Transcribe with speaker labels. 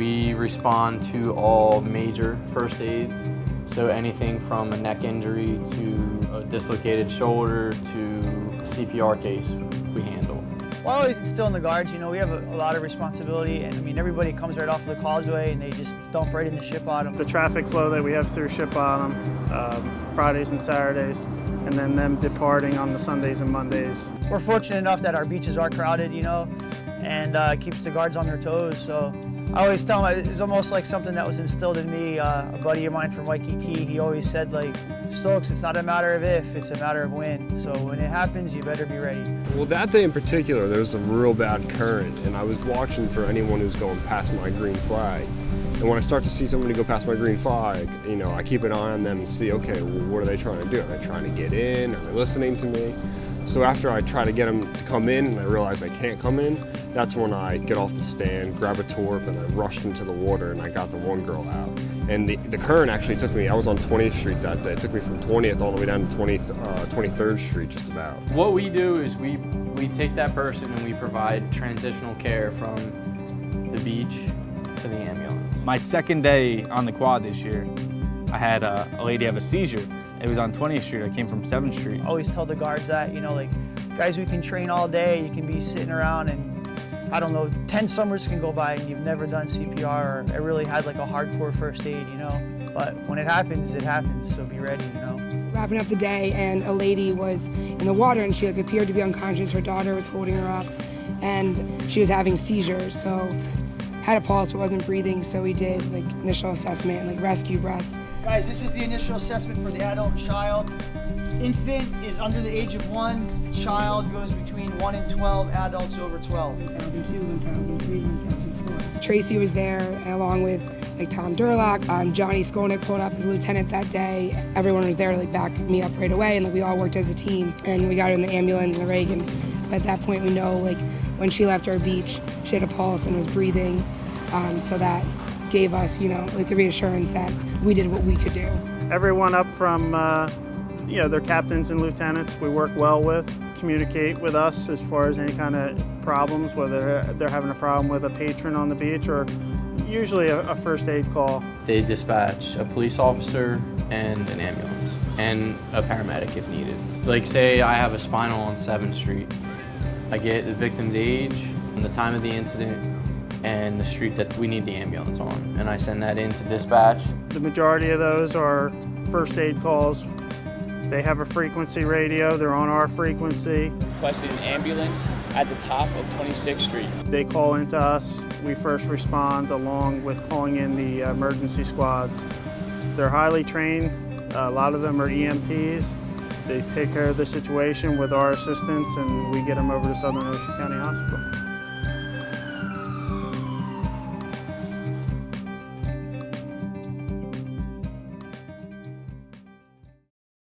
Speaker 1: We respond to all major first aids, so anything from a neck injury to a dislocated shoulder to a CPR case we handle.
Speaker 2: Well, I always instill in the guards, you know, we have a lot of responsibility, and I mean, everybody comes right off of the causeway and they just dump right into Ship Bottom.
Speaker 3: The traffic flow that we have through Ship Bottom, Fridays and Saturdays, and then them departing on the Sundays and Mondays.
Speaker 2: We're fortunate enough that our beaches are crowded, you know, and keeps the guards on their toes. So I always tell them it's almost like something that was instilled in me. A buddy of mine from Waikiki, he always said, like, Stokes, it's not a matter of if, it's a matter of when. So when it happens, you better be ready.
Speaker 4: Well, that day in particular, there was a real bad current, and I was watching for anyone who's going past my green flag. And when I start to see somebody go past my green flag, you know, I keep an eye on them and see, okay, well, what are they trying to do? Are they trying to get in? Are they listening to me? So after I try to get them to come in and I realize I can't come in, that's when I get off the stand, grab a torp, and I rushed into the water and I got the one girl out. And the current actually took me, I was on 20th Street that day. It took me from 20th all the way down to 23rd Street just about.
Speaker 1: What we do is we take that person and we provide transitional care from the beach to the ambulance.
Speaker 5: My second day on the quad this year, I had a lady have a seizure. It was on 20th Street. I came from 7th Street.
Speaker 2: I always tell the guards that, you know, like, guys, we can train all day. You can be sitting around and, I don't know, 10 summers can go by and you've never done CPR or really had like a hardcore first aid, you know. But when it happens, so be ready, you know.
Speaker 6: Wrapping up the day, and a lady was in the water and she appeared to be unconscious. Her daughter was holding her up and she was having seizures. So had a pulse but wasn't breathing, so we did like initial assessment, like rescue breaths.
Speaker 2: Guys, this is the initial assessment for the adult and child. Infant is under the age of 1, child goes between 1 and 12, adults over 12.
Speaker 6: 1002, 1003, 1004. Tracy was there along with like Tom Durlock. Johnny Skolnick pulled up as a lieutenant that day. Everyone was there to like back me up right away, and like, we all worked as a team. And we got her in the ambulance and the Reagan. But at that point, we know like when she left our beach, she had a pulse and was breathing. So that gave us, you know, like the reassurance that we did what we could do.
Speaker 3: Everyone up from, you know, their captains and lieutenants we work well with, communicate with us as far as any kind of problems, whether they're having a problem with a patron on the beach or usually a first aid call.
Speaker 1: They dispatch a police officer and an ambulance and a paramedic if needed. Like, say I have a spinal on 7th Street. I get the victim's age and the time of the incident and the street that we need the ambulance on, and I send that in to dispatch.
Speaker 3: The majority of those are first aid calls. They have a frequency radio, they're on our frequency.
Speaker 7: Requested an ambulance at the top of 26th Street.
Speaker 3: They call into us, we first respond along with calling in the emergency squads. They're highly trained, a lot of them are EMTs. They take care of the situation with our assistance and we get them over to Southern Ocean County Hospital.